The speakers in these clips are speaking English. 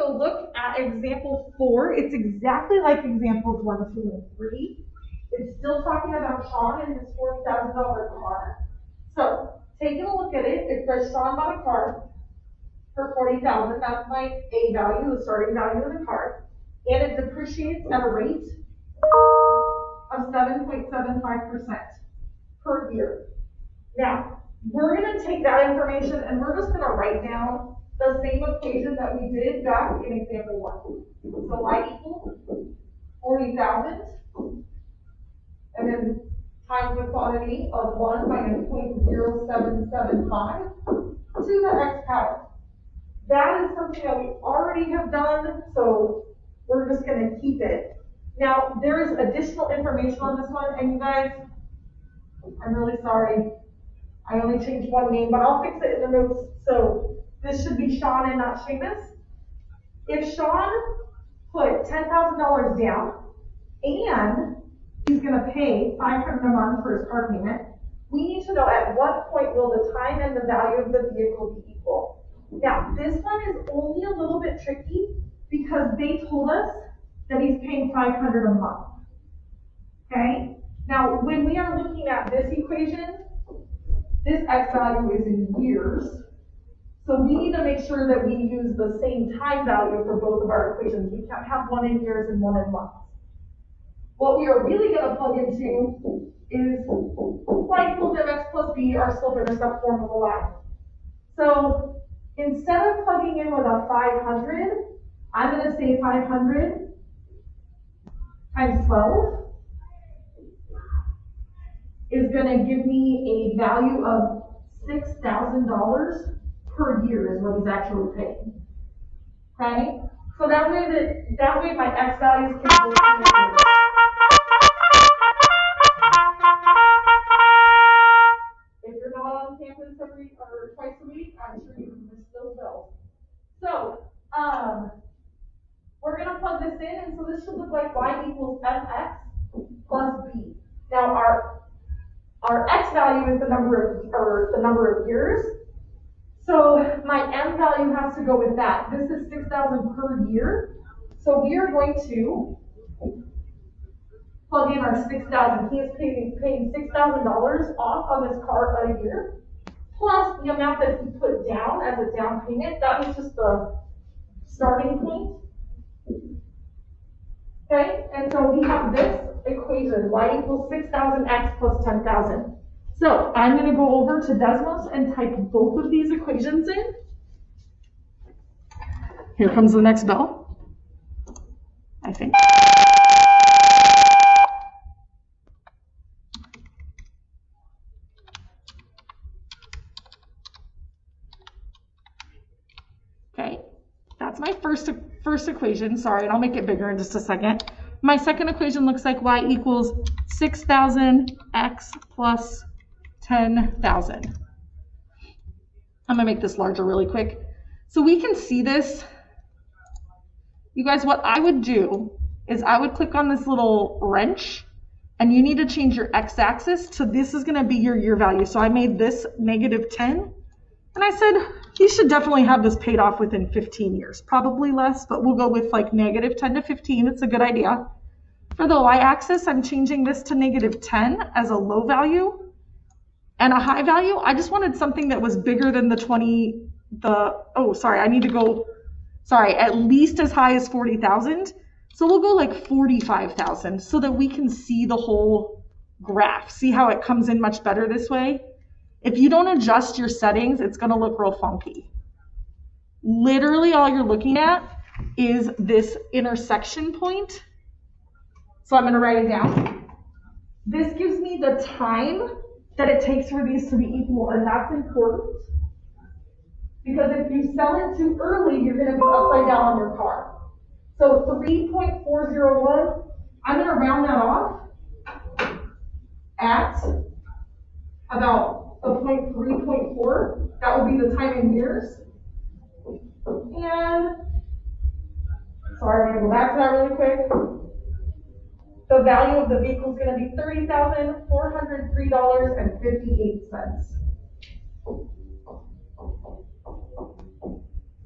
take a look at example 4, it's exactly like examples 1, 2, and 3. It's still talking about Sean and his $40,000 car. So, taking a look at it, it says Sean bought a car for $40,000. That's my A value, the starting value of the car. And it depreciates at a rate of 7.75% per year. Now, we're going to take that information and we're just going to write down the same equation that we did back in example 1. So y equals 40,000, and then times the quantity of 1 minus 0.0775 to the x power. That is something that we already have done, so we're just going to keep it. Now, there is additional information on this one, and you guys, I'm really sorry. I only changed one name, but I'll fix it in the notes. So this should be Sean and not Seamus. If Sean put $10,000 down and he's going to pay $500 a month for his car payment, we need to know at what point will the time and the value of the vehicle be equal. Now, this one is only a little bit tricky because they told us that he's paying $500 a month. Okay? Now, when we are looking at this equation, this x value is in years. So we need to make sure that we use the same time value for both of our equations. We can't have one in years and one in months. What we are really going to plug into is y equals mx plus b, our slope-intercept form of a line. So instead of plugging in with a 500, I'm going to say 500 times 12 is going to give me a value of $6,000 per year is what he's actually paying. Okay? So that way my x values can go together. If you're not on campus every or twice a week, I'm sure you miss those bells. So we're going to plug this in, and so this should look like y equals mx plus b. Now our x value is the number of years. So my m value has to go with that. This is 6,000 per year. So we are going to plug in our 6,000. He is paying $6,000 off on his car a year, plus the amount that he put down as a down payment. That was just the starting point. Okay, and so we have this equation, y equals 6,000x plus 10,000. So I'm going to go over to Desmos and type both of these equations in. Here comes the next bell, I think. Okay, that's my first equation. Sorry, and I'll make it bigger in just a second. My second equation looks like y equals 6,000x plus 10,000. I'm gonna make this larger really quick. So we can see this. You guys, what I would do is I would click on this little wrench, and you need to change your x-axis to this is gonna be your year value. So I made this -10, and I said, you should definitely have this paid off within 15 years, probably less, but we'll go with like -10 to 15. It's a good idea. For the y-axis, I'm changing this to -10 as a low value. And a high value, I just wanted something that was bigger than at least as high as 40,000. So we'll go like 45,000 so that we can see the whole graph. See how it comes in much better this way? If you don't adjust your settings, it's gonna look real funky. Literally all you're looking at is this intersection point. So I'm gonna write it down. This gives me the time that it takes for these to be equal, and that's important. Because if you sell it too early, you're gonna be upside down on your car. So 3.401, I'm gonna round that off at about a 3.4. That will be the time in years. And, sorry, I'm gonna go back to that really quick. The value of the vehicle is going to be $30,403.58.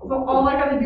So all I got to do